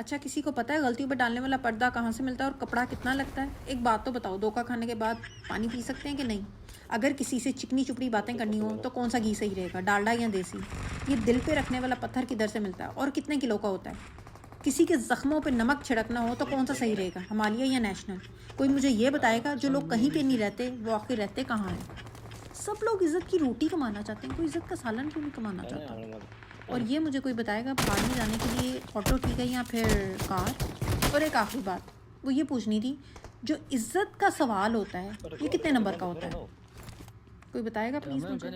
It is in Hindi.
अच्छा, किसी को पता है गलतियों पर डालने वाला पर्दा कहाँ से मिलता है और कपड़ा कितना लगता है? एक बात तो बताओ, धोखा खाने के बाद पानी पी सकते हैं कि नहीं? अगर किसी से चिकनी चुपड़ी बातें करनी हो तो कौन सा घी सही रहेगा, डालडा या देसी? ये दिल पे रखने वाला पत्थर किधर से मिलता है और कितने किलो का होता है? किसी के जख्मों पे नमक छिड़कना हो तो कौन सा सही रहेगा, हिमालय या नेशनल? कोई मुझे ये बताएगा, जो लोग कहीं के नहीं रहते वो आखिर रहते कहाँ हैं? सब लोग इज्जत की रोटी कमाना चाहते हैं, कोई इज्जत का सालन क्यों नहीं कमाना चाहता? और ये मुझे कोई बताएगा, पहाड़ में जाने के लिए ऑटो ठीक है या फिर कार? और एक आखिरी बात वो ये पूछनी थी, जो इज्जत का सवाल होता है ये कितने नंबर का होता है? कोई बताएगा प्लीज़ मुझे।